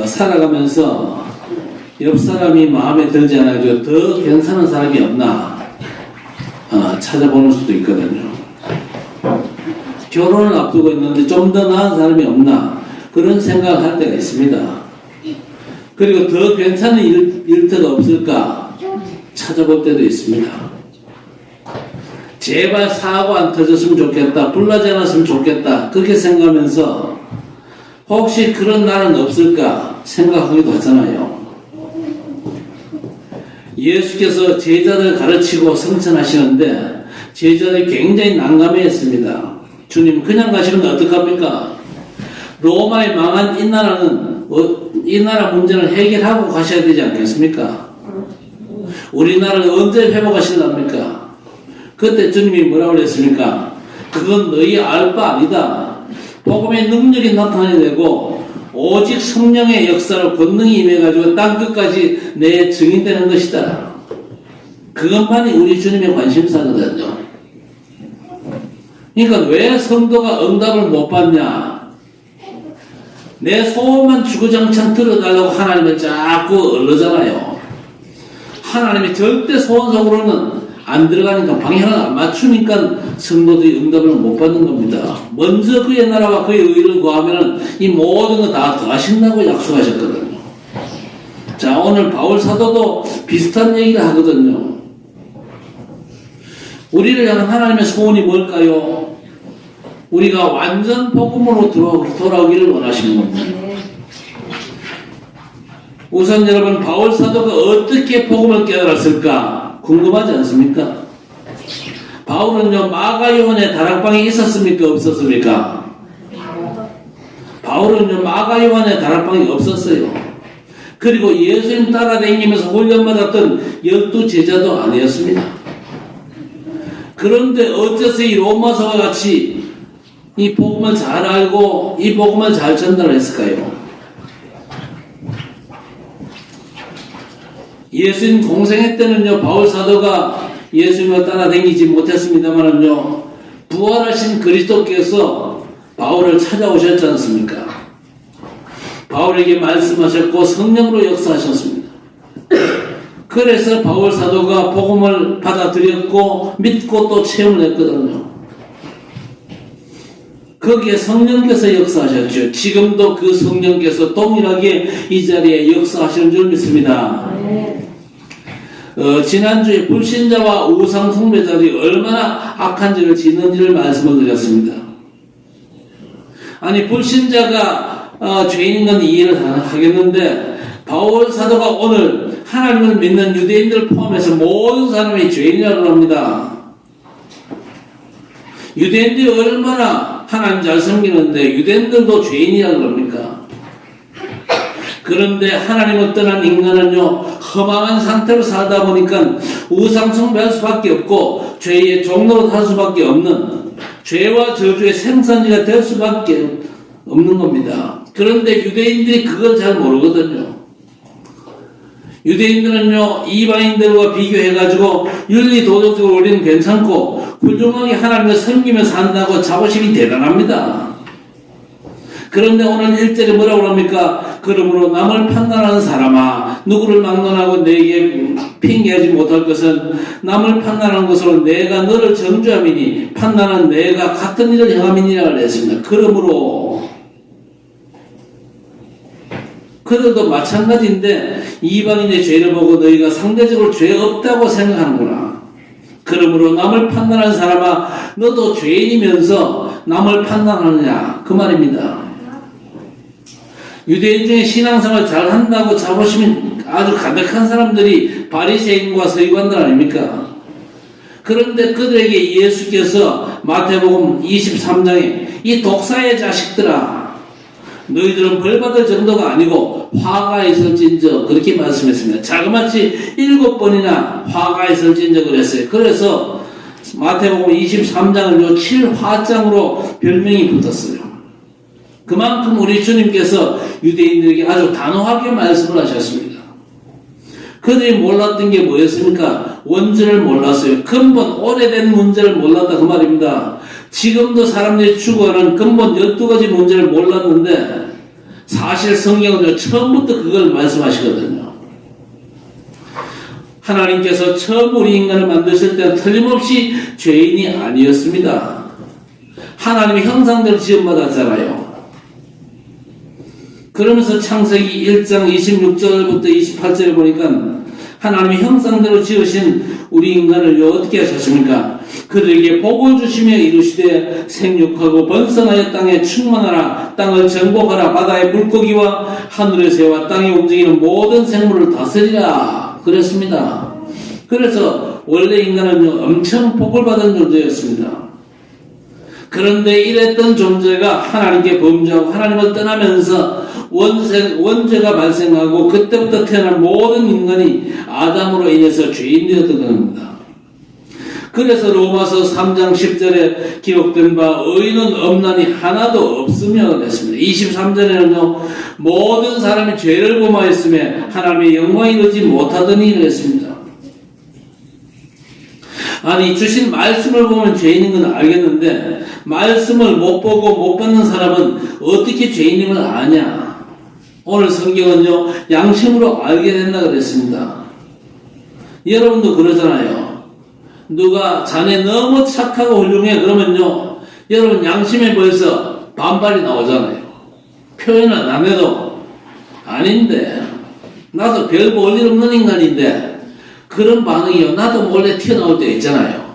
살아가면서 옆 사람이 마음에 들지 않아도 더 괜찮은 사람이 없나 찾아보는 수도 있거든요. 결혼을 앞두고 있는데 좀 더 나은 사람이 없나 그런 생각을 할 때가 있습니다. 그리고 더 괜찮은 일터가 없을까 찾아볼 때도 있습니다. 제발 사고 안 터졌으면 좋겠다, 불나지 않았으면 좋겠다 그렇게 생각하면서 혹시 그런 날은 없을까 생각하기도 하잖아요. 예수께서 제자들 가르치고 성천하시는데 제자들이 굉장히 난감해했습니다. 주님 그냥 가시면 어떡합니까? 로마에 망한 이 나라는 이 나라 문제를 해결하고 가셔야 되지 않겠습니까? 우리나라를 언제 회복하실랍니까? 그때 주님이 뭐라고 그랬습니까? 그건 너희 알 바 아니다. 복음의 능력이 나타나야 되고 오직 성령의 역사로 권능이 임해가지고 땅 끝까지 내 증인되는 것이다. 그것만이 우리 주님의 관심사거든요. 그러니까 왜 성도가 응답을 못 받냐? 내 소원만 주구장창 들어달라고 하나님은 자꾸 얼르잖아요. 하나님이 절대 소원 속으로는 안 들어가니까 방향을 안 맞추니까 성도들이 응답을 못 받는 겁니다. 먼저 그의 나라와 그의 의를 구하면 이 모든 거 다 더하신다고 약속하셨거든요. 자, 오늘 바울 사도도 비슷한 얘기를 하거든요. 우리를 향한 하나님의 소원이 뭘까요? 우리가 완전 복음으로 돌아오기를 원하시는 겁니다. 우선 여러분 바울 사도가 어떻게 복음을 깨달았을까 궁금하지 않습니까? 바울은요 마가 요한의 다락방에 있었습니까? 없었습니까? 바울은요 마가 요한의 다락방에 없었어요. 그리고 예수님 따라다니면서 훈련받았던 12제자도 아니었습니다. 그런데 어째서 이 로마서와 같이 이 복음을 잘 알고 이 복음을 잘 전달했을까요? 예수님 공생애 때는요 바울 사도가 예수님을 따라다니지 못했습니다만은요 부활하신 그리스도께서 바울을 찾아오셨지 않습니까? 바울에게 말씀하셨고 성령으로 역사하셨습니다. 그래서 바울 사도가 복음을 받아들였고 믿고 또 체험을 했거든요. 거기에 성령께서 역사하셨죠. 지금도 그 성령께서 동일하게 이 자리에 역사하시는 줄 믿습니다. 지난주에 불신자와 우상 숭배자들이 얼마나 악한 죄를 짓는지를 말씀을 드렸습니다. 아니 불신자가 죄인인 건 이해를 하겠는데 바울 사도가 오늘 하나님을 믿는 유대인들을 포함해서 모든 사람이 죄인이라고 합니다. 유대인들이 얼마나 하나님 잘 섬기는데 유대인들도 죄인이라고 합니까? 그런데 하나님을 떠난 인간은요 허망한 상태로 살다 보니까 우상 숭배할 수밖에 없고 죄의 종로로 살 수밖에 없는 죄와 저주의 생산지가 될 수밖에 없는 겁니다. 그런데 유대인들이 그걸 잘 모르거든요. 유대인들은요 이방인들과 비교해가지고 윤리 도덕적으로 우리는 괜찮고 훌륭하게 하나님을 섬기며 산다고 자부심이 대단합니다. 그런데 오늘 1절에 뭐라고 합니까? 그러므로 남을 판단하는 사람아 누구를 막론하고 내게 핑계하지 못할 것은 남을 판단하는 것으로 내가 너를 정죄함이니 판단은 내가 같은 일을 행함이니라 했습니다. 그러므로 그들도 마찬가지인데 이방인의 죄를 보고 너희가 상대적으로 죄 없다고 생각하는구나. 그러므로 남을 판단하는 사람아 너도 죄인이면서 남을 판단하느냐 그 말입니다. 유대인 중에 신앙생활 잘한다고 자부심이 아주 가득한 사람들이 바리새인과 서기관들 아닙니까? 그런데 그들에게 예수께서 마태복음 23장에 이 독사의 자식들아 너희들은 벌받을 정도가 아니고 화가 있을진저 그렇게 말씀했습니다. 자그마치 7번이나 화가 있을진저 그랬어요. 그래서 마태복음 23장을 7화장으로 별명이 붙었어요. 그만큼 우리 주님께서 유대인들에게 아주 단호하게 말씀을 하셨습니다. 그들이 몰랐던 게 뭐였습니까? 원죄를 몰랐어요. 근본 오래된 문제를 몰랐다 그 말입니다. 지금도 사람들이 추구하는 근본 12가지 문제를 몰랐는데 사실 성경은 처음부터 그걸 말씀하시거든요. 하나님께서 처음 우리 인간을 만드실 때는 틀림없이 죄인이 아니었습니다. 하나님의 형상대로 지음받았잖아요. 그러면서 창세기 1장 26절부터 28절에 보니까 하나님의 형상대로 지으신 우리 인간을 어떻게 하셨습니까? 그들에게 복을 주시며 이루시되 생육하고 번성하여 땅에 충만하라. 땅을 정복하라. 바다의 물고기와 하늘의 새와 땅에 움직이는 모든 생물을 다스리라. 그랬습니다. 그래서 원래 인간은 엄청 복을 받은 존재였습니다. 그런데 이랬던 존재가 하나님께 범죄하고 하나님을 떠나면서 원죄가 발생하고 그때부터 태어난 모든 인간이 아담으로 인해서 죄인 되었던 겁니다. 그래서 로마서 3장 10절에 기록된 바 의인은 없나니 하나도 없으며 그랬습니다. 23절에는요 모든 사람이 죄를 범하였으며 하나님의 영광에 이르지 못하더니 그랬습니다. 아니 주신 말씀을 보면 죄인인 건 알겠는데 말씀을 못 보고 못 받는 사람은 어떻게 죄인임을 아냐? 오늘 성경은요 양심으로 알게 된다 그랬습니다. 여러분도 그러잖아요. 누가 자네 너무 착하고 훌륭해 그러면요 여러분 양심에 벌써 반발이 나오잖아요. 표현은 안 해도 아닌데 나도 별 볼 일 없는 인간인데 그런 반응이요 나도 몰래 튀어나올 때 있잖아요.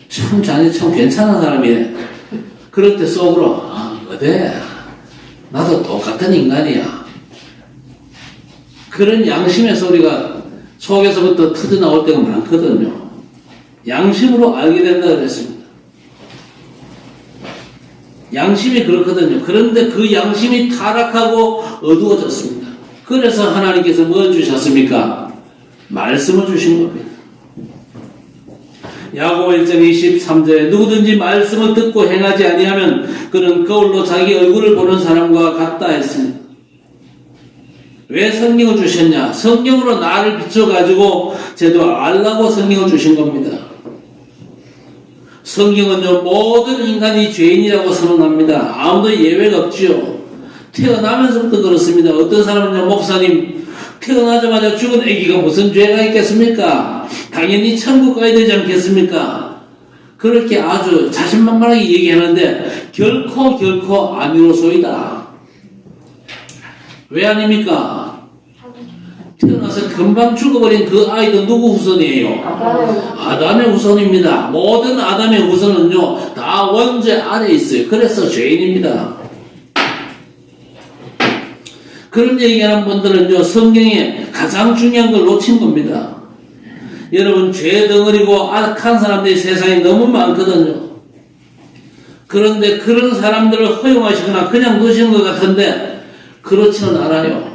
참 자네 참 괜찮은 사람이네. 그럴 때 속으로 어때? 나도 똑같은 인간이야. 그런 양심의 소리가 속에서부터 터져나올 때가 많거든요. 양심으로 알게 된다 그랬습니다. 양심이 그렇거든요. 그런데 그 양심이 타락하고 어두워졌습니다. 그래서 하나님께서 뭘 주셨습니까? 말씀을 주신 겁니다. 야고보 1장 23절에 누구든지 말씀을 듣고 행하지 아니하면 그는 거울로 자기 얼굴을 보는 사람과 같다 했습니다. 왜 성경을 주셨냐? 성경으로 나를 비춰가지고 제대로 알라고 성경을 주신 겁니다. 성경은요 모든 인간이 죄인이라고 선언합니다. 아무도 예외가 없지요. 태어나면서부터 그렇습니다. 어떤 사람은요 목사님 태어나자마자 죽은 아기가 무슨 죄가 있겠습니까? 당연히 천국 가야 되지 않겠습니까? 그렇게 아주 자신만만하게 얘기하는데 결코 아니로소이다. 왜 아닙니까? 태어나서 금방 죽어버린 그 아이도 누구 후손이에요? 아담의 후손입니다. 모든 아담의 후손은요 다 원죄 아래에 있어요. 그래서 죄인입니다. 그런 얘기하는 분들은요 성경에 가장 중요한 걸 놓친 겁니다. 여러분 죄 덩어리고 악한 사람들이 세상에 너무 많거든요. 그런데 그런 사람들을 허용하시거나 그냥 두시는 것 같은데 그렇지는 않아요.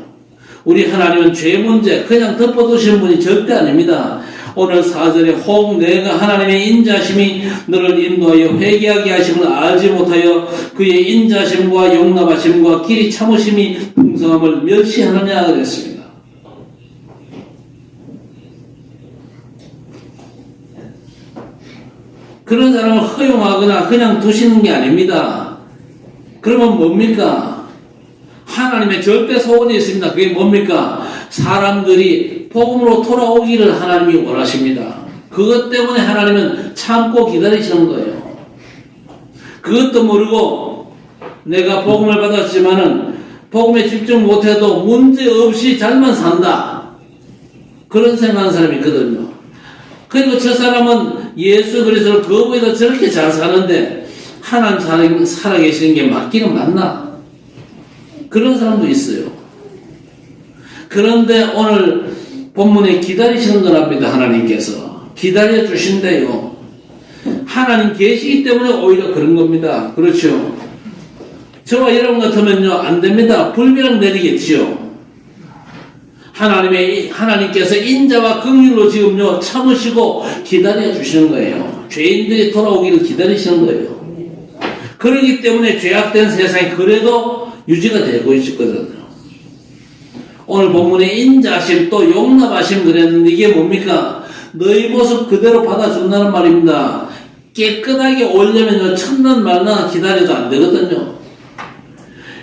우리 하나님은 죄 문제 그냥 덮어두시는 분이 절대 아닙니다. 오늘 4절에 혹 내가 하나님의 인자심이 너를 인도하여 회개하게 하심을 알지 못하여 그의 인자심과 용납하심과 길이 참으심이 풍성함을 멸시하느냐 그랬습니다. 그런 사람을 허용하거나 그냥 두시는 게 아닙니다. 그러면 뭡니까? 하나님의 절대 소원이 있습니다. 그게 뭡니까? 사람들이 복음으로 돌아오기를 하나님이 원하십니다. 그것 때문에 하나님은 참고 기다리시는 거예요. 그것도 모르고 내가 복음을 받았지만은 복음에 집중 못해도 문제없이 잘만 산다. 그런 생각하는 사람이 있거든요. 그리고 저 사람은 예수 그리스도를 거부해서 저렇게 잘 사는데 하나님 살아계시는 게 맞기는 맞나? 그런 사람도 있어요. 그런데 오늘 본문에 기다리시는 거랍니다. 하나님께서 기다려 주신대요. 하나님 계시기 때문에 오히려 그런 겁니다. 그렇죠? 저와 여러분 같으면요 안 됩니다. 불비랑 내리겠지요. 하나님께서 인자와 긍휼로 지금요 참으시고 기다려 주시는 거예요. 죄인들이 돌아오기를 기다리시는 거예요. 그렇기 때문에 죄악된 세상이 그래도 유지가 되고 있거든요. 오늘 본문에 인자심 또 용납하심 그랬는데 이게 뭡니까? 너희 모습 그대로 받아준다는 말입니다. 깨끗하게 오려면 첫날 말나 기다려도 안 되거든요.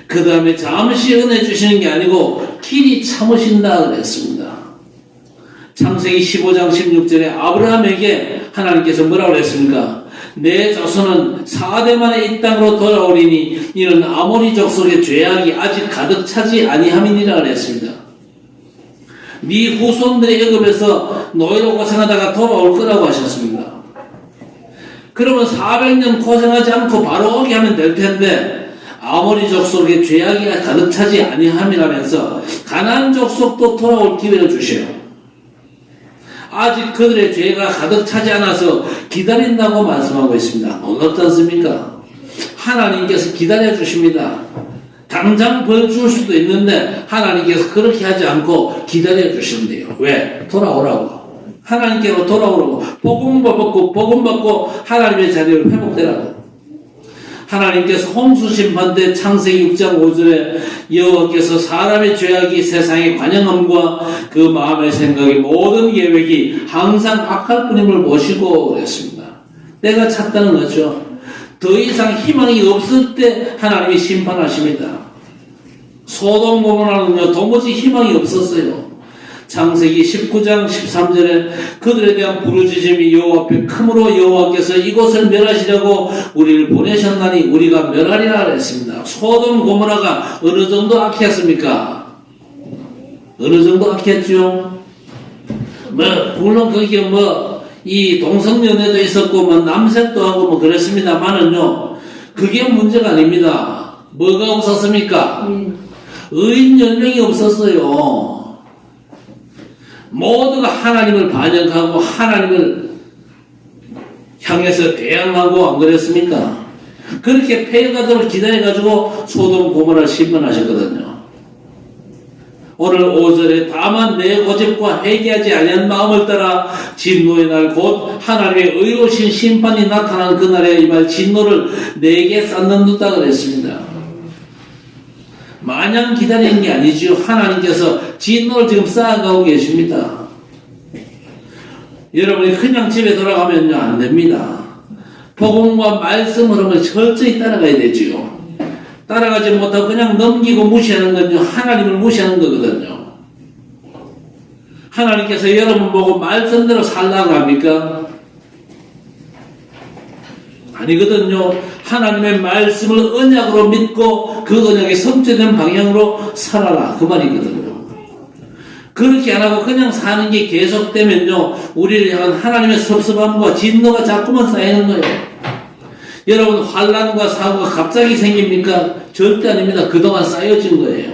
그 다음에 잠시 은혜 주시는 게 아니고 길이 참으신다 그랬습니다. 창세기 15장 16절에 아브라함에게 하나님께서 뭐라고 그랬습니까? 내 자손은 4대 만에 이 땅으로 돌아오리니 이는 아모리 족속의 죄악이 아직 가득 차지 아니함이니라 그랬습니다. 네 후손들이 애굽에서 노예로 고생하다가 돌아올 거라고 하셨습니다. 그러면 400년 고생하지 않고 바로 오게 하면 될 텐데 아모리 족속의 죄악이 가득 차지 아니함이라면서 가나안 족속도 돌아올 기회를 주셔요. 아직 그들의 죄가 가득 차지 않아서 기다린다고 말씀하고 있습니다. 놀랍지 않습니까? 하나님께서 기다려 주십니다. 당장 벌 줄 수도 있는데 하나님께서 그렇게 하지 않고 기다려 주신대요. 왜? 돌아오라고. 하나님께로 돌아오라고. 복음 받고 하나님의 자리를 회복되라고. 하나님께서 홍수 심판 때 창세기 6장 5절에 여호와께서 사람의 죄악이 세상의 관영함과 그 마음의 생각이 모든 계획이 항상 악할 뿐임을 보시고 그랬습니다. 때가 찼다는 거죠. 더 이상 희망이 없을 때 하나님이 심판하십니다. 소돔 고모라는요 도무지 희망이 없었어요. 창세기 19장 13절에 그들에 대한 부르짖음이 여호와 앞에 크므로 여호와께서 이곳을 멸하시려고 우리를 보내셨나니 우리가 멸하리라 그랬습니다. 소돔 고모라가 어느 정도 악했습니까? 어느 정도 악했죠? 물론 거기에 이 동성연애도 있었고 남색도 하고 그랬습니다만은요 그게 문제가 아닙니다. 뭐가 없었습니까? 의인 10명이 없었어요. 모두가 하나님을 반역하고 하나님을 향해서 대항하고 안 그랬습니까? 그렇게 폐해가도록 기다려가지고 소돔 고모라를 심판하셨거든요. 오늘 5절에 다만 내 고집과 회개하지 아니한 마음을 따라 진노의 날 곧 하나님의 의로우신 심판이 나타난 그날에 임할 진노를 내게 쌓는다 그랬습니다. 마냥 기다리는 게 아니죠. 하나님께서 진노를 지금 쌓아가고 계십니다. 여러분이 그냥 집에 돌아가면요 안 됩니다. 복음과 말씀을 하면 철저히 따라가야 되지요. 따라가지 못하고 그냥 넘기고 무시하는 건요 하나님을 무시하는 거거든요. 하나님께서 여러분 보고 말씀대로 살라고 합니까? 아니거든요. 하나님의 말씀을 언약으로 믿고 그 언약이 성취된 방향으로 살아라 그 말이거든요. 그렇게 안 하고 그냥 사는 게 계속되면요 우리를 향한 하나님의 섭섭함과 진노가 자꾸만 쌓이는 거예요. 여러분 환난과 사고가 갑자기 생깁니까? 절대 아닙니다. 그동안 쌓여진 거예요.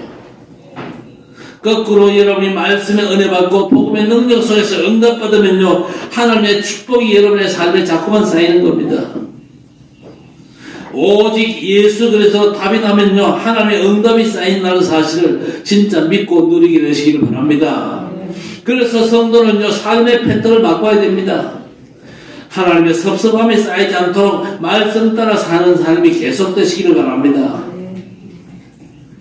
거꾸로 여러분이 말씀의 은혜 받고 복음의 능력 속에서 응답받으면요 하나님의 축복이 여러분의 삶에 자꾸만 쌓이는 겁니다. 오직 예수 그리스도 답이 나면요 하나님의 응답이 쌓인다는 사실을 진짜 믿고 누리게 되시기를 바랍니다. 그래서 성도는요 삶의 패턴을 바꿔야 됩니다. 하나님의 섭섭함이 쌓이지 않도록 말씀 따라 사는 삶이 계속되시기를 바랍니다.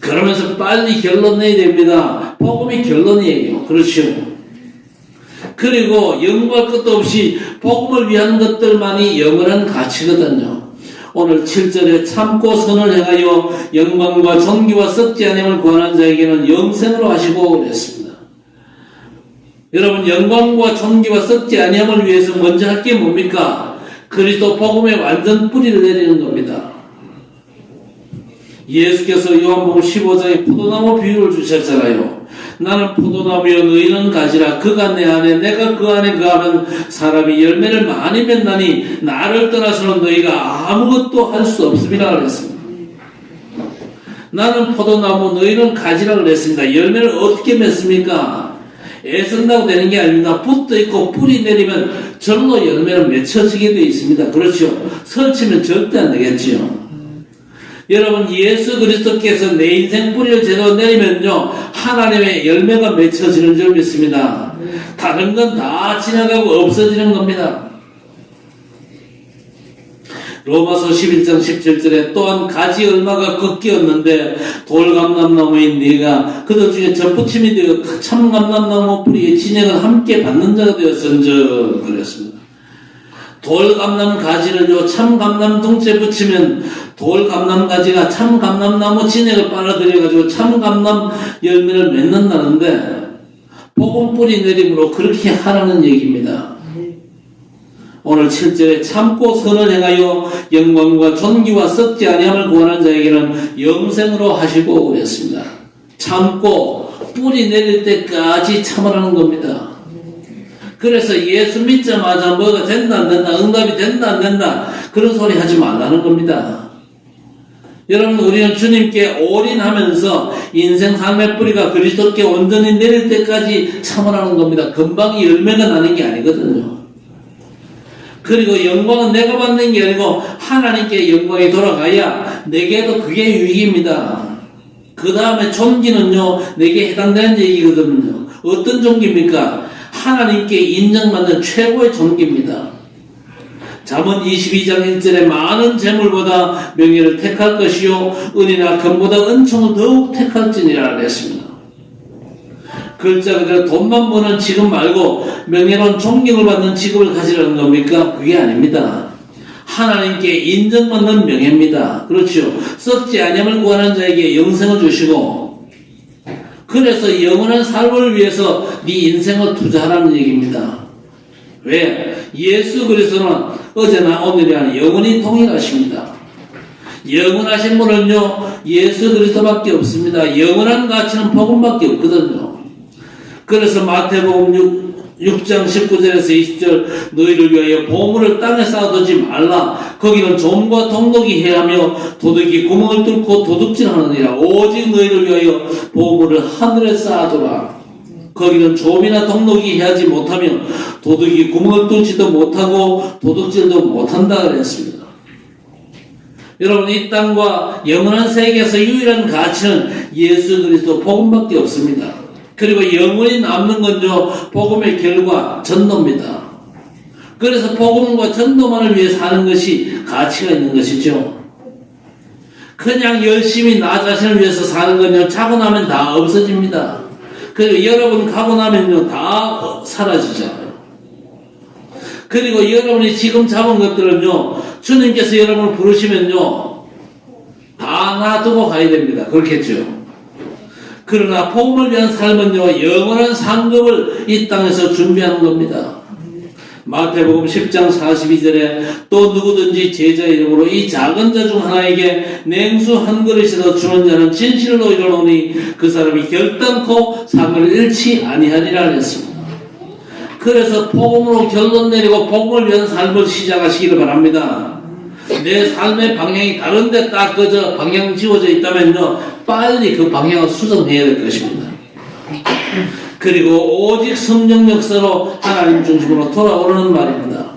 그러면서 빨리 결론 내야 됩니다. 복음이 결론이에요. 그렇죠. 그리고 연구할 것도 없이 복음을 위한 것들만이 영원한 가치거든요. 오늘 7절에 참고 선을 행하여 영광과 존귀와 썩지 아니함을 구하는 자에게는 영생으로 하시고 그랬습니다. 여러분 영광과 존귀와 썩지 아니함을 위해서 먼저 할 게 뭡니까? 그리스도 복음의 완전 뿌리를 내리는 겁니다. 예수께서 요한복음 15장에 포도나무 비유를 주셨잖아요. 나는 포도나무여 너희는 가지라. 그가 내 안에 내가 그 안에 거하면 사람이 열매를 많이 맺나니 나를 떠나서는 너희가 아무것도 할 수 없음이라 그랬습니다. 나는 포도나무 너희는 가지라 그랬습니다. 열매를 어떻게 맺습니까? 애쓴다고 되는 게 아닙니다. 붙어 있고 뿌리 내리면 절로 열매는 맺혀지게 되어 있습니다. 그렇죠? 설치면 절대 안 되겠지요. 여러분 예수 그리스도께서 내 인생 뿌리를 제대로 내리면요 하나님의 열매가 맺혀지는 줄 믿습니다. 다른 건 다 지나가고 없어지는 겁니다. 로마서 11장 17절에 또한 가지 얼마가 꺾이었는데 돌감람나무인 네가 그들 중에 접붙임이 되어 참감람나무 뿌리의 진액을 함께 받는 자가 되었은즉 그랬습니다. 돌감람 가지를요 참감람 둥째 붙이면 돌감람 가지가 참감람나무 진액을 빨아들여가지고 참감람 열매를 맺는다는데 복음 뿌리 내림으로 그렇게 하라는 얘기입니다. 오늘 7절에 참고 선을 행하여 영광과 존귀와 썩지 아니함을 구하는 자에게는 영생으로 하시고 그랬습니다. 참고 뿌리 내릴 때까지 참으라는 겁니다. 그래서 예수 믿자마자 뭐가 된다 안 된다, 응답이 된다 안 된다 그런 소리 하지 말라는 겁니다. 여러분, 우리는 주님께 올인하면서 인생 삶의 뿌리가 그리스도께 온전히 내릴 때까지 참으라는 겁니다. 금방 열매가 나는 게 아니거든요. 그리고 영광은 내가 받는 게 아니고 하나님께 영광이 돌아가야 내게도 그게 유익입니다. 그 다음에 존귀는요 내게 해당되는 얘기거든요. 어떤 존귀입니까? 하나님께 인정받는 최고의 존귀입니다. 잠언 22장 1절에 많은 재물보다 명예를 택할 것이요 은이나 금보다 은총을 더욱 택할지니라 그랬습니다. 글자 그대로 돈만 버는 직업 말고 명예로운 존경을 받는 직업을 가지라는 겁니까? 그게 아닙니다. 하나님께 인정받는 명예입니다. 그렇죠. 썩지 아니함을 구하는 자에게 영생을 주시고 그래서 영원한 삶을 위해서 네 인생을 투자하라는 얘기입니다. 왜? 예수 그리스도는 어제나 오늘이나 영원히 동일하십니다. 영원하신 분은요 예수 그리스도밖에 없습니다. 영원한 가치는 복음밖에 없거든요. 그래서 마태복음 6장 19절에서 20절 너희를 위하여 보물을 땅에 쌓아두지 말라. 거기는 좀과 동독이 해하며 도둑이 구멍을 뚫고 도둑질하느니라. 오직 너희를 위하여 보물을 하늘에 쌓아두라. 거기는 좀이나 동독이 해하지 못하며 도둑이 구멍을 뚫지도 못하고 도둑질도 못한다 그랬습니다. 여러분, 이 땅과 영원한 세계에서 유일한 가치는 예수 그리스도 복음밖에 없습니다. 그리고 영원히 남는 건요 복음의 결과 전도입니다. 그래서 복음과 전도만을 위해 사는 것이 가치가 있는 것이죠. 그냥 열심히 나 자신을 위해서 사는 건요 자고 나면 다 없어집니다. 그리고 여러분 가고 나면요 다 사라지잖아요. 그리고 여러분이 지금 잡은 것들은요 주님께서 여러분을 부르시면요 다 놔두고 가야 됩니다. 그렇겠죠. 그러나 복음을 위한 삶은요 영원한 상급을 이 땅에서 준비하는 겁니다. 마태복음 10장 42절에 또 누구든지 제자 이름으로 이 작은 자 중 하나에게 냉수 한 그릇이라도 주는 자는 진실로 이르노니 그 사람이 결단코 상을 잃지 아니하리라 했습니다. 그래서 복음으로 결론 내리고 복음을 위한 삶을 시작하시기를 바랍니다. 내 삶의 방향이 다른데 딱 그저 방향 지워져 있다면요 빨리 그 방향을 수정해야 될 것입니다. 그리고 오직 성령 역사로 하나님 중심으로 돌아오라는 말입니다.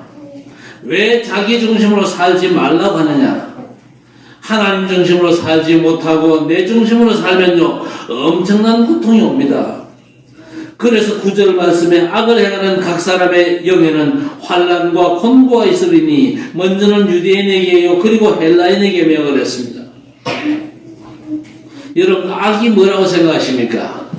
왜 자기 중심으로 살지 말라고 하느냐? 하나님 중심으로 살지 못하고 내 중심으로 살면요 엄청난 고통이 옵니다. 그래서 9절 말씀에 악을 행하는 각 사람의 영에는 환난과 곤고가 있으리니 먼저는 유대인에게요 그리고 헬라인에게 명을 했습니다. 여러분, 악이 뭐라고 생각하십니까?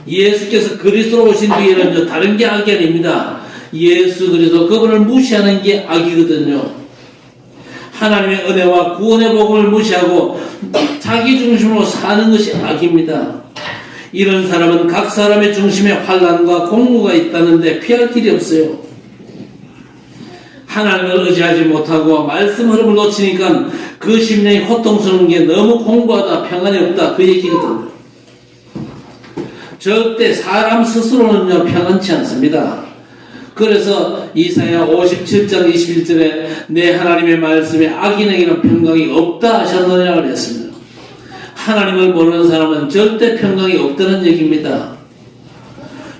예수께서 그리스도로 오신 뒤에는요 다른 게 악이 아닙니다. 예수 그리스도 그분을 무시하는 게 악이거든요. 하나님의 은혜와 구원의 복음을 무시하고 자기 중심으로 사는 것이 악입니다. 이런 사람은 각 사람의 중심에 환난과 공고가 있다는데 피할 길이 없어요. 하나님을 의지하지 못하고 말씀 흐름을 놓치니까 그 심령이 고통스러운 게 너무 공고하다, 평안이 없다 그 얘기거든요. 절대 사람 스스로는요 평안치 않습니다. 그래서 이사야 57장 21절에 내 하나님의 말씀에 악인에게는 평강이 없다 하셨느냐고 그랬습니다. 하나님을 모르는 사람은 절대 평강이 없다는 얘기입니다.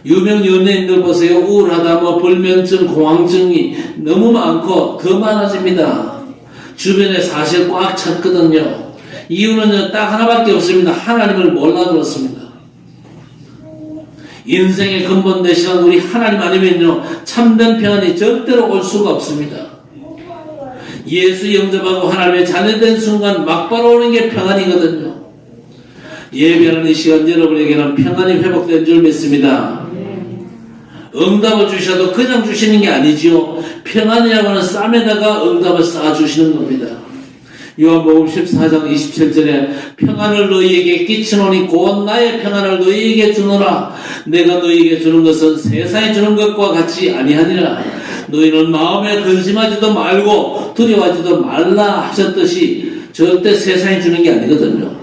유명 연예인들 보세요. 우울하다, 불면증, 공황증이 너무 많고 더 많아집니다. 주변에 사실 꽉 찼거든요. 이유는 딱 하나밖에 없습니다. 하나님을 몰라 그렇습니다. 인생의 근본 되시는 우리 하나님 아니면요 참된 평안이 절대로 올 수가 없습니다. 예수 영접하고 하나님의 자녀된 순간 막바로 오는 게 평안이거든요. 예배하는 이 시간 여러분에게는 평안이 회복된 줄 믿습니다. 응답을 주셔도 그냥 주시는 게 아니지요. 평안이라고 하는 쌈에다가 응답을 쌓아주시는 겁니다. 요한복음 14장 27절에 평안을 너희에게 끼치노니 곧 나의 평안을 너희에게 주노라. 내가 너희에게 주는 것은 세상에 주는 것과 같이 아니하니라. 너희는 마음에 근심하지도 말고 두려워하지도 말라 하셨듯이 절대 세상에 주는 게 아니거든요.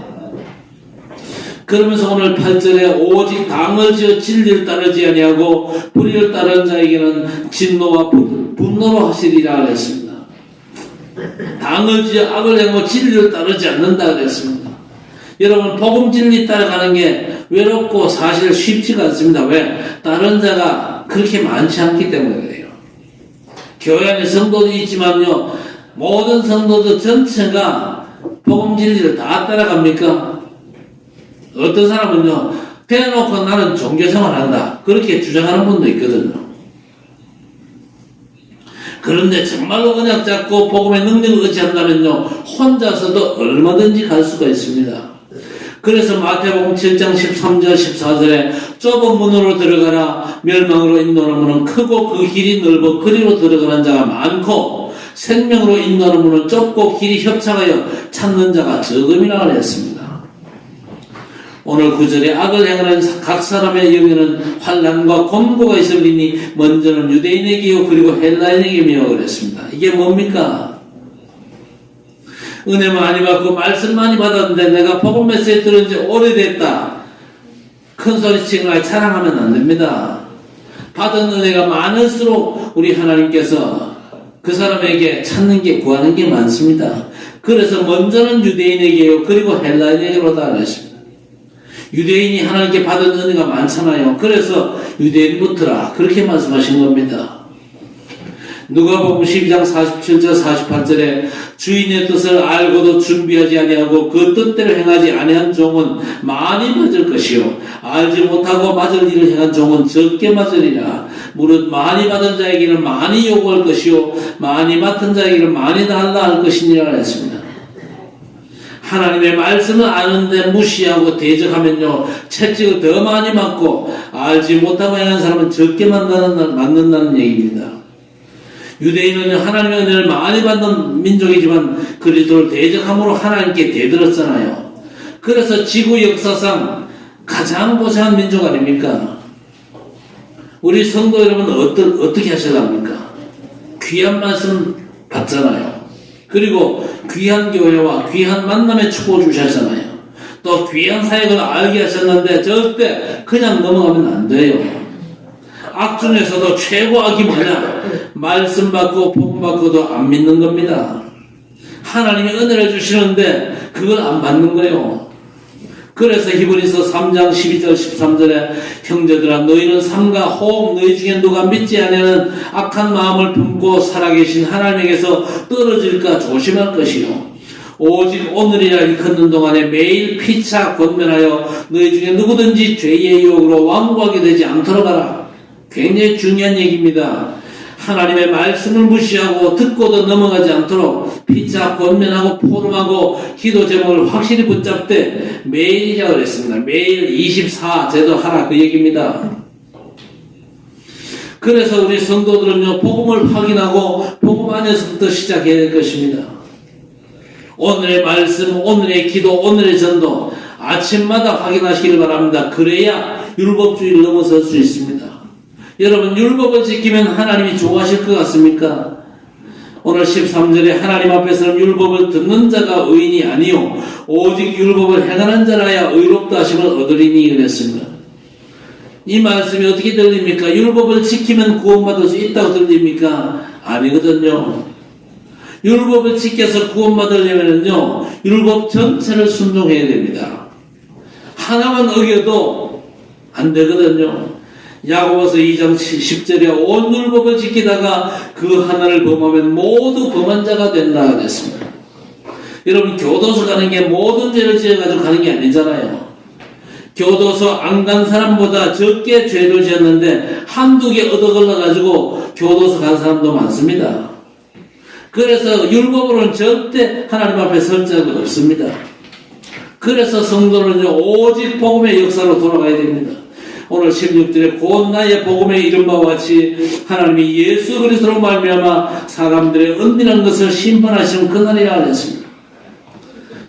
그러면서 오늘 8절에 오직 당을 지어 진리를 따르지 아니하고 불의를 따르는 자에게는 진노와 분노로 하시리라 그랬습니다. 당을 지어 악을 행하고 진리를 따르지 않는다 그랬습니다. 여러분 복음 진리 따라가는 게 외롭고 사실 쉽지가 않습니다. 왜? 다른 자가 그렇게 많지 않기 때문에 그래요. 교회 안에 성도도 있지만요, 모든 성도들 전체가 복음 진리를 다 따라갑니까? 어떤 사람은요, 대놓고 나는 종교생활 한다 그렇게 주장하는 분도 있거든요. 그런데 정말로 언약 잡고 복음의 능력을 의지한다면요, 혼자서도 얼마든지 갈 수가 있습니다. 그래서 마태복음 7장 13절 14절에 좁은 문으로 들어가라. 멸망으로 인도하는 문은 크고 그 길이 넓어 그리로 들어가는 자가 많고 생명으로 인도하는 문은 좁고 길이 협착하여 찾는 자가 적음이라 그랬습니다. 오늘 9절에 악을 행하는 각 사람의 영에는 환난과 곤고가 있으리니 먼저는 유대인에게요 그리고 헬라인에게며 그랬습니다. 이게 뭡니까? 은혜 많이 받고 말씀 많이 받았는데 내가 복음 메시지 들은 지 오래됐다. 큰 소리치거나 자랑하면 안 됩니다. 받은 은혜가 많을수록 우리 하나님께서 그 사람에게 찾는 게 구하는 게 많습니다. 그래서 먼저는 유대인에게요 그리고 헬라인에게로다 그랬습니다. 유대인이 하나님께 받은 은혜가 많잖아요. 그래서 유대인부터라 그렇게 말씀하신 겁니다. 누가복음 12장 47절 48절에 주인의 뜻을 알고도 준비하지 아니하고 그 뜻대로 행하지 아니한 종은 많이 맞을 것이요 알지 못하고 맞을 일을 행한 종은 적게 맞으리라. 무릇 많이 받은 자에게는 많이 요구할 것이요 많이 맡은 자에게는 많이 달라 할 것이니라 했습니다. 하나님의 말씀을 아는데 무시하고 대적하면요 채찍을 더 많이 맞고 알지 못하고 행한 사람은 적게 맞는다는 얘기입니다. 유대인은 하나님의 은혜를 많이 받는 민족이지만 그리스도를 대적함으로 하나님께 대들었잖아요. 그래서 지구 역사상 가장 고생한 민족 아닙니까? 우리 성도 여러분 어떻게 하셔랍니까? 귀한 말씀 받잖아요. 그리고 귀한 교회와 귀한 만남의 축복을 주셨잖아요. 또 귀한 사역을 알게 하셨는데 절대 그냥 넘어가면 안 돼요. 악 중에서도 최고 악이 뭐냐? 말씀 받고 복음 받고도 안 믿는 겁니다. 하나님이 은혜를 주시는데 그걸 안 받는 거예요. 그래서 히브리서 3장 12절 13절에 형제들아 너희는 삼가 호흡 너희 중에 누가 믿지 아니하는 악한 마음을 품고 살아계신 하나님에게서 떨어질까 조심할 것이요 오직 오늘이라 일컫는 동안에 매일 피차 권면하여 너희 중에 누구든지 죄의 유혹으로 완고하게 되지 않도록 하라. 굉장히 중요한 얘기입니다. 하나님의 말씀을 무시하고 듣고도 넘어가지 않도록 피차 권면하고 포럼하고 기도 제목을 확실히 붙잡되 매일이라고 그랬습니다. 매일 24제도 하라 그 얘기입니다. 그래서 우리 성도들은요 복음을 확인하고 복음 안에서부터 시작해야 될 것입니다. 오늘의 말씀, 오늘의 기도, 오늘의 전도 아침마다 확인하시길 바랍니다. 그래야 율법주의를 넘어설 수 있습니다. 여러분 율법을 지키면 하나님이 좋아하실 것 같습니까? 오늘 13절에 하나님 앞에서는 율법을 듣는 자가 의인이 아니요 오직 율법을 행하는 자라야 의롭다 하심을 얻으리니 그랬습니다. 이 말씀이 어떻게 들립니까? 율법을 지키면 구원받을 수 있다고 들립니까? 아니거든요. 율법을 지켜서 구원받으려면요 율법 전체를 순종해야 됩니다. 하나만 어겨도 안 되거든요. 야고보서 2장 10절에 온 율법을 지키다가 그 하나를 범하면 모두 범한 자가 된다 그랬습니다. 여러분 교도소 가는 게 모든 죄를 지어가지고 가는 게 아니잖아요. 교도소 안 간 사람보다 적게 죄를 지었는데 한두 개 얻어걸려가지고 교도소 간 사람도 많습니다. 그래서 율법으로는 절대 하나님 앞에 설 자가 없습니다. 그래서 성도는요 오직 복음의 역사로 돌아가야 됩니다. 오늘 16절에 곧 나의 복음에 이른 바와 같이 하나님이 예수 그리스도로 말미암아 사람들의 은밀한 것을 심판하시는 그날이라 하셨습니다.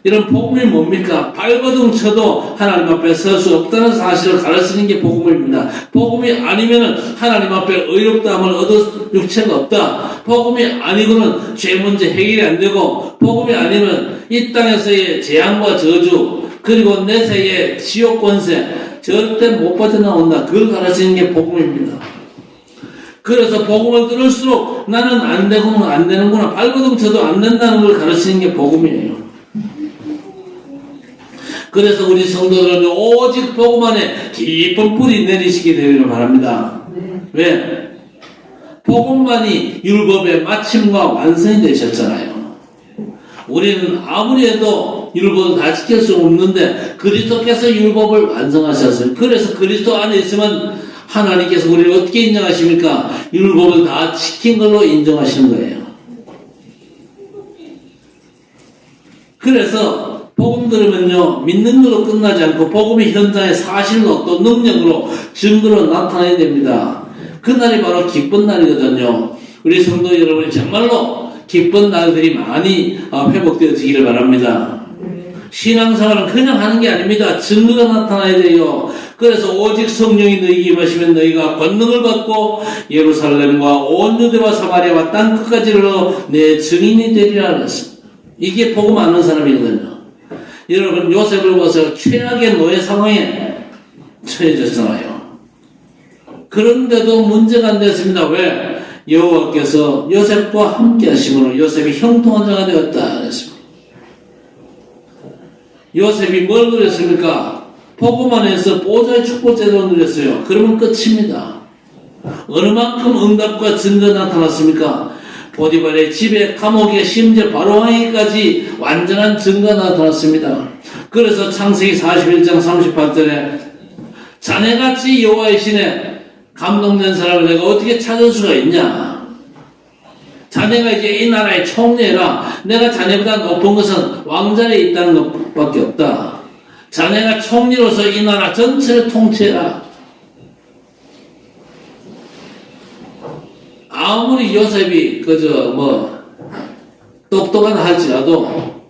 이런 복음이 뭡니까? 발버둥 쳐도 하나님 앞에 설 수 없다는 사실을 가르치는 게 복음입니다. 복음이 아니면은 하나님 앞에 의롭다함을 얻을 육체가 없다. 복음이 아니고는 죄 문제 해결이 안 되고, 복음이 아니면 이 땅에서의 재앙과 저주 그리고 내세의 지옥 권세 절대 못 빠져나온다. 그걸 가르치는 게 복음입니다. 그래서 복음을 들을수록 나는 안 되는구나, 발버둥 쳐도 안 된다는 걸 가르치는 게 복음이에요. 그래서 우리 성도들은 오직 복음 안에 깊은 뿌리 내리시게 되기를 바랍니다. 왜? 복음만이 율법의 마침과 완성이 되셨잖아요. 우리는 아무리 해도 율법을 다 지킬 수 없는데 그리스도께서 율법을 완성하셨어요. 그래서 그리스도 안에 있으면 하나님께서 우리를 어떻게 인정하십니까? 율법을 다 지킨 걸로 인정하시는 거예요. 그래서 복음 들으면요, 믿는 걸로 끝나지 않고 복음이 현장의 사실로 또 능력으로 증거로 나타나야 됩니다. 그날이 바로 기쁜 날이거든요. 우리 성도 여러분이 정말로 기쁜 날들이 많이 회복되어지기를 바랍니다. 신앙생활은 그냥 하는 게 아닙니다. 증거가 나타나야 돼요. 그래서 오직 성령이 너희에게 임하시면 너희가 권능을 받고 예루살렘과 온 유대와 사마리아와 땅 끝까지로 내 증인이 되리라 그랬습니다. 이게 복음 아는 사람이거든요. 여러분, 요셉을 보세요. 최악의 노예 상황에 처해졌잖아요. 그런데도 문제가 안 됐습니다. 왜? 여호와께서 요셉과 함께 하심으로 요셉이 형통한 자가 되었다 그랬습니다. 요셉이 뭘 누렸습니까? 복음 안에서 보좌의 축복제도를 누렸어요. 그러면 끝입니다. 어느 만큼 응답과 증거 나타났습니까? 보디발의 집에, 감옥에, 심지어 바로왕에게까지 완전한 증거가 나타났습니다. 그래서 창세기 41장 38절에 자네같이 여호와의 신에 감동된 사람을 내가 어떻게 찾을 수가 있냐? 자네가 이제 이 나라의 총리라. 내가 자네보다 높은 것은 왕자리에 있다는 것밖에 없다. 자네가 총리로서 이 나라 전체를 통치해라. 아무리 요셉이 똑똑하다 할지라도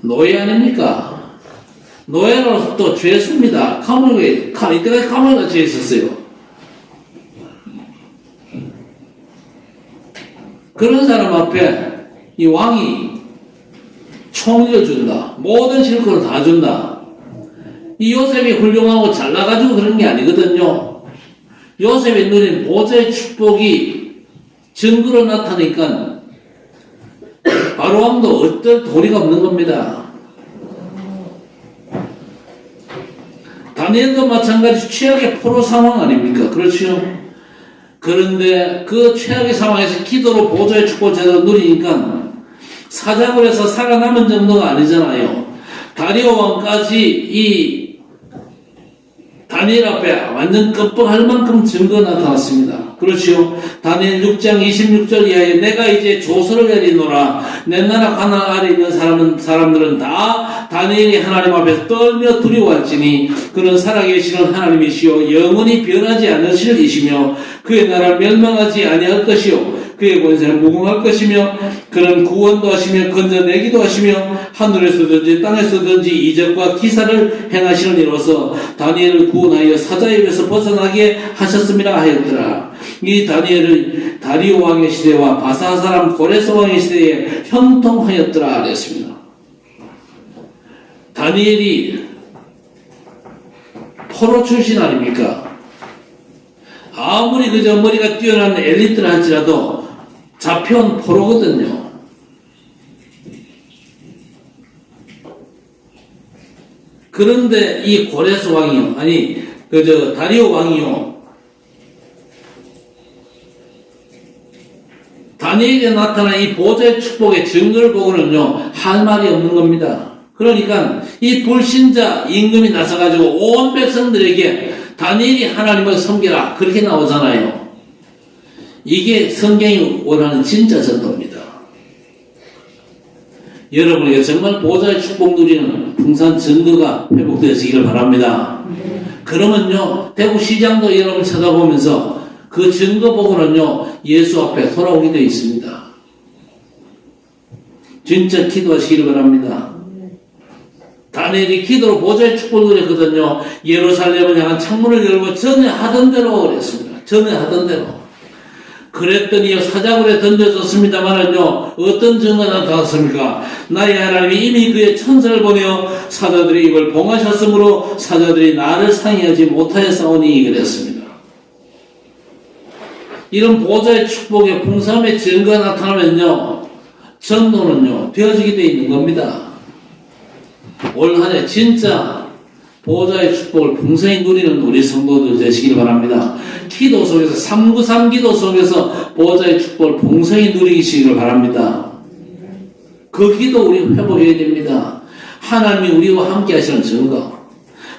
노예 아닙니까? 노예로서 또 죄수입니다. 이때까지 감옥에 갇혀 있었어요. 그런 사람 앞에 이 왕이 총리를 준다. 모든 실권을 다 준다. 이 요셉이 훌륭하고 잘나가지고 그런 게 아니거든요. 요셉이 누린 보좌의 축복이 증거로 나타나니까 바로왕도 어떨 도리가 없는 겁니다. 다니엘도 마찬가지 최악의 포로 상황 아닙니까? 그렇죠? 그런데 그 최악의 상황에서 기도로 보좌의 축복을 제대로 누리니까 사장을 해서 살아남은 정도가 아니잖아요. 다리오 왕까지 이 다니엘 앞에 완전 끔뻑할 만큼 증거가 나타났습니다. 그렇죠? 다니엘 6장 26절 이하에 내가 이제 조서를 내리노라. 내 나라 가나안 아래 있는 사람들은 다 다니엘이 하나님 앞에서 떨며 두려워할지니 그는 살아계시는 하나님이시요 영원히 변하지 않으실 이시며 그의 나라 멸망하지 아니할 것이요 그의 권세는 무궁할 것이며 그는 구원도 하시며 건져내기도 하시며 하늘에서든지 땅에서든지 이적과 기사를 행하시는 이로써 다니엘을 구원하여 사자의 입에서 벗어나게 하셨음이라 하였더라. 이 다니엘을 다리오 왕의 시대와 바사 사람 고레스 왕의 시대에 형통하였더라 그랬습니다. 다니엘이 포로 출신 아닙니까? 아무리 그저 머리가 뛰어난 엘리트를 할지라도 잡혀온 포로거든요. 그런데 이 고레스 왕이요, 다리오 왕이요, 다니엘에 나타난 이 보좌의 축복의 증거를 보고는요, 할 말이 없는 겁니다. 그러니까 이 불신자 임금이 나서가지고 온 백성들에게 다니엘이 하나님을 섬기라 그렇게 나오잖아요. 이게 성경이 원하는 진짜 전도입니다. 여러분에게 정말 보좌의 축복 누리는 풍성한 증거가 회복되시기를 바랍니다. 그러면요, 대구시장도 여러분 쳐다보면서 그 증거 보고는요, 예수 앞에 돌아오게 되어 있습니다. 진짜 기도하시기를 바랍니다. 다니엘이 기도로 보좌의 축복을 했거든요. 예루살렘을 향한 창문을 열고 전에 하던 대로 그랬습니다. 전에 하던 대로. 그랬더니 사자굴에 던져졌습니다만은요, 어떤 증거가 나타났습니까? 나의 하나님이 이미 그의 천사를 보내어 사자들이 입을 봉하셨으므로 사자들이 나를 상의하지 못하였사오니 그랬습니다. 이런 보좌의 축복의 풍성함의 증거가 나타나면요, 전도는요, 되어지게 되어 있는 겁니다. 올 한 해 진짜 보좌의 축복을 풍성히 누리는 우리 성도들 되시길 바랍니다. 기도 속에서 393 기도 속에서 보좌의 축복을 풍성히 누리시길 바랍니다. 그 기도 우리 회복해야 됩니다. 하나님이 우리와 함께 하시는 증거,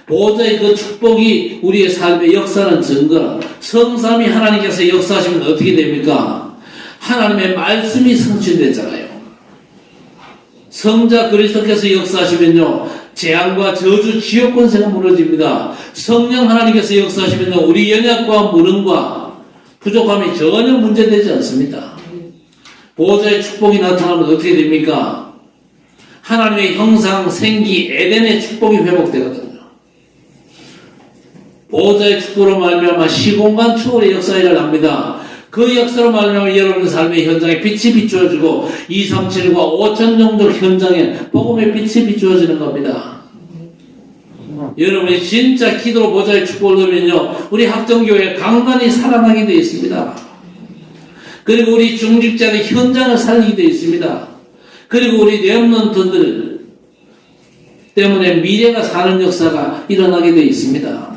보좌의 그 축복이 우리의 삶의 역사하는 증거, 성삼위 하나님께서 역사하시면 어떻게 됩니까? 하나님의 말씀이 성취되잖아요. 성자 그리스도께서 역사하시면요, 재앙과 저주, 지옥 권세가 무너집니다. 성령 하나님께서 역사하시면요, 우리 연약과 무능과 부족함이 전혀 문제되지 않습니다. 보호자의 축복이 나타나면 어떻게 됩니까? 하나님의 형상, 생기, 에덴의 축복이 회복되거든요. 보호자의 축복으로 말미암아 시공간 초월의 역사 일어납니다. 그 역사로 말미암아 여러분의 삶의 현장에 빛이 비추어지고 237과 5천 종족 현장에 복음의 빛이 비추어지는 겁니다. 여러분이 진짜 기도로 보좌의 축복을 누리면요, 우리 학정교회 강단이 살아나게 되어 있습니다. 그리고 우리 중직자의 현장을 살리게 되어 있습니다. 그리고 우리 렘넌트들 때문에 미래가 사는 역사가 일어나게 되어 있습니다.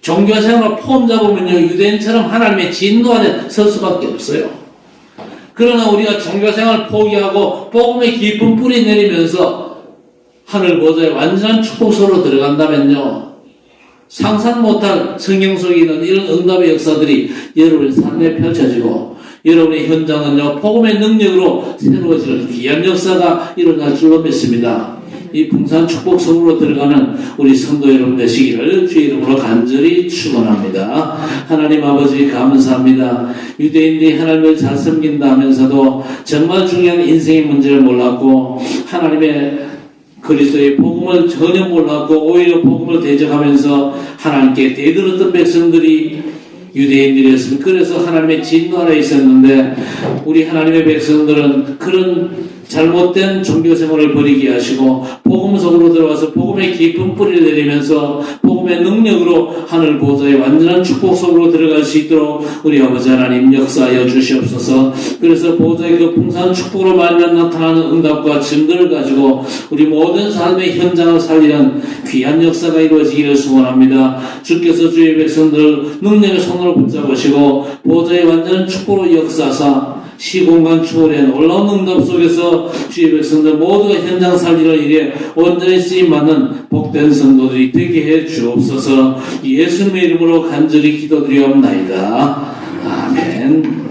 종교생활을 폼 잡으면요, 유대인처럼 하나님의 진노 안에 설 수밖에 없어요. 그러나 우리가 종교생활을 포기하고 복음의 깊은 뿌리 내리면서 하늘 보좌의 완전한 축복소로 들어간다면요, 상상 못할 성경 속에 있는 이런 응답의 역사들이 여러분의 삶에 펼쳐지고 여러분의 현장은요, 복음의 능력으로 새로워지는 귀한 역사가 일어날 줄로 믿습니다. 이 풍성한 축복 속으로 들어가는 우리 성도 여러분 되시기를 주의 이름으로 간절히 축원합니다. 하나님 아버지 감사합니다. 유대인들이 하나님을 잘 섬긴다 하면서도 정말 중요한 인생의 문제를 몰랐고 하나님의 그리스도의 복음을 전혀 몰랐고 오히려 복음을 대적하면서 하나님께 대들었던 백성들이 유대인들이었습니다. 그래서 하나님의 진노 아래 있었는데 우리 하나님의 백성들은 그런 잘못된 종교생활을 버리게 하시고 복음 속으로 들어와서 복음의 깊은 뿌리를 내리면서 복음의 능력으로 하늘 보좌의 완전한 축복 속으로 들어갈 수 있도록 우리 아버지 하나님 역사하여 주시옵소서. 그래서 보좌의 그 풍성한 축복으로 말미암아 나타나는 응답과 증거를 가지고 우리 모든 삶의 현장을 살리는 귀한 역사가 이루어지기를 소원합니다. 주께서 주의 백성들을 능력의 손으로 붙잡으시고 보좌의 완전한 축복으로 역사하사 시공간 초월의 놀라운 응답 속에서 주의 백성들 모두가 현장 살리는 일에 온전히 쓰임받는 복된 성도들이 되게 해 주옵소서. 예수님의 이름으로 간절히 기도드리옵나이다. 아멘.